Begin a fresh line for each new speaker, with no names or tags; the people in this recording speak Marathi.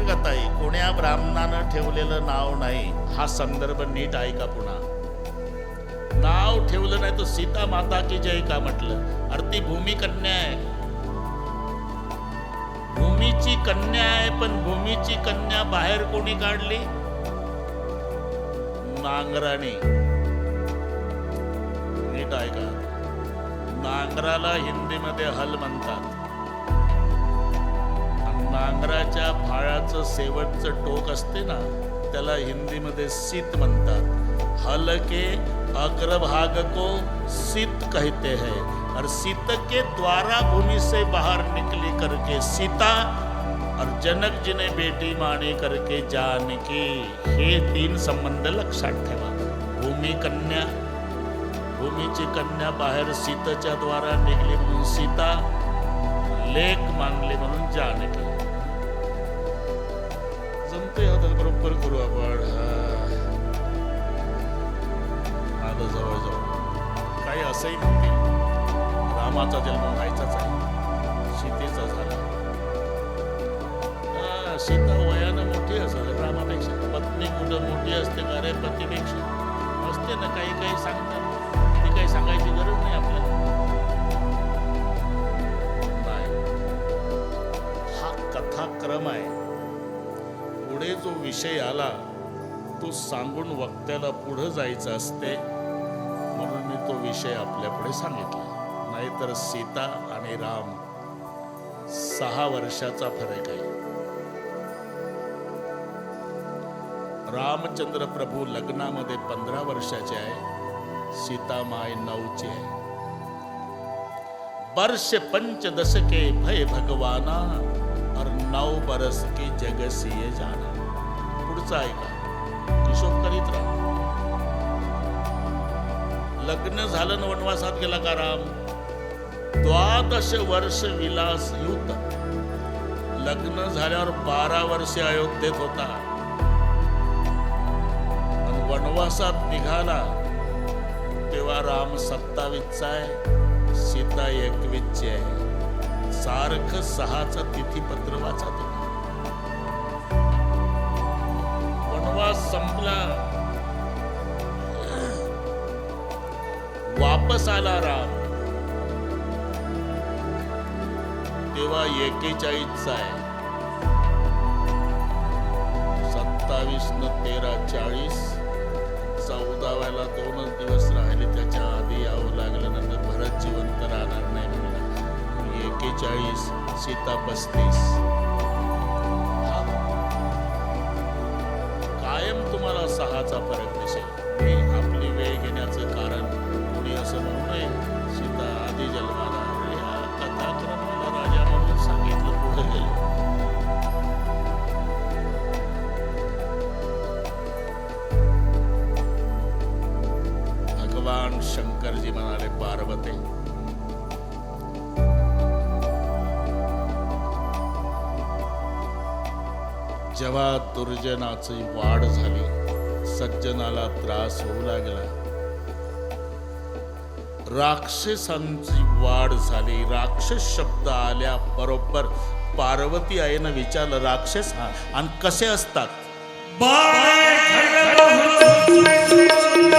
का ताई, कोण्या ब्राह्मणानं ठेवलेलं नाव नाही. हा संदर्भ नीट ऐका पुन्हा. नाव ठेवलं नाही तर सीता माता की जय का म्हटलं? अरे ती भूमी कन्या आहे, भूमीची कन्या आहे. पण भूमीची कन्या बाहेर कोणी काढली? नांगराने. नीट ऐका, नांगराला हिंदीमध्ये हल म्हणतात. नांगराच्या फाळाचं शेवटचं टोक असते ना, त्याला हिंदीमध्ये सीत म्हणतात. हल के अग्रभाग को सीत कहते हैं. और सीत के द्वारा भूमि से बाहर निकली करके सीता, और जनक जी ने बेटी माने करके जानकी. हे 3 संबंध लक्षात ठेवा. भूमी कन्या, भूमीची कन्या बाहेर सीतेच्या द्वारा निघली म्हणून सीता, लेक मानली म्हणून जानकी. जमते आता बरोबर करू आपण. आता जवळ काही असंही म्हणतील, रामाचा जन्म व्हायचाच आहे, सीतेचा झाला. सीता वयानं मोठी असेल रामापेक्षा. पत्नी कुठं मोठी असते का रे पतीपेक्षा? असते ना, काही काही सांगतात. ती काही सांगायची गरज नाही आपल्याला. नाही, हा कथाक्रम आहे. पुढे जो विषय आला तो सांगून वक्त्याला पुढे जायचं असते, म्हणून मी तो विषय आपल्या पुढे सांगितला. नाहीतर सीता आणि राम 6 वर्षाचा फरक आहे. रामचंद्र प्रभू लग्नामध्ये 15 वर्षाचे आहे, सीता माय 9ची आहे. वर्ष 15 के भय भगवाना, और 9 बरस के जग सिए जाना. पुढचा ऐका, हिशोब करीत राहा. लग्न झालं, वनवासात गेला का राम? 12 वर्ष विलास युद्ध. लग्न झाल्यावर 12 वर्षे अयोध्येत होता. आणि वनवासात निघाला तेव्हा राम 27चा आहे, सीता 21ची आहे. सारखं 6चं तिथीपत्र वाचा तुम्ही. वनवास संपला, वापस आला राम, तेव्हा 41चा आहे. 27 न 13 40. 14व्याला 2च दिवस राहिले, त्याच्या आधी यावं लागलं. नंतर भरत जिवंत राहणार नाही म्हणलं. 41, सीता 35. कायम तुम्हाला 6चा फरक दिसेल. मी आपली वेळ घेण्याचं कारण, कोणी असं म्हणू नये सीता आधी जन्माला. या कथाक्रमाला राजा म्हणून सांगितलं, पुढे गेलं. भगवान शंकरजी म्हणाले, पार्वती, जेव्हा दुर्जनाची वाढ झाली, सज्जनाला त्रास होऊ लागला, राक्षसांची वाढ झाली, राक्षस शब्द आल्या बरोबर पार्वती आईनं विचारलं, राक्षस आणि कसे असतात?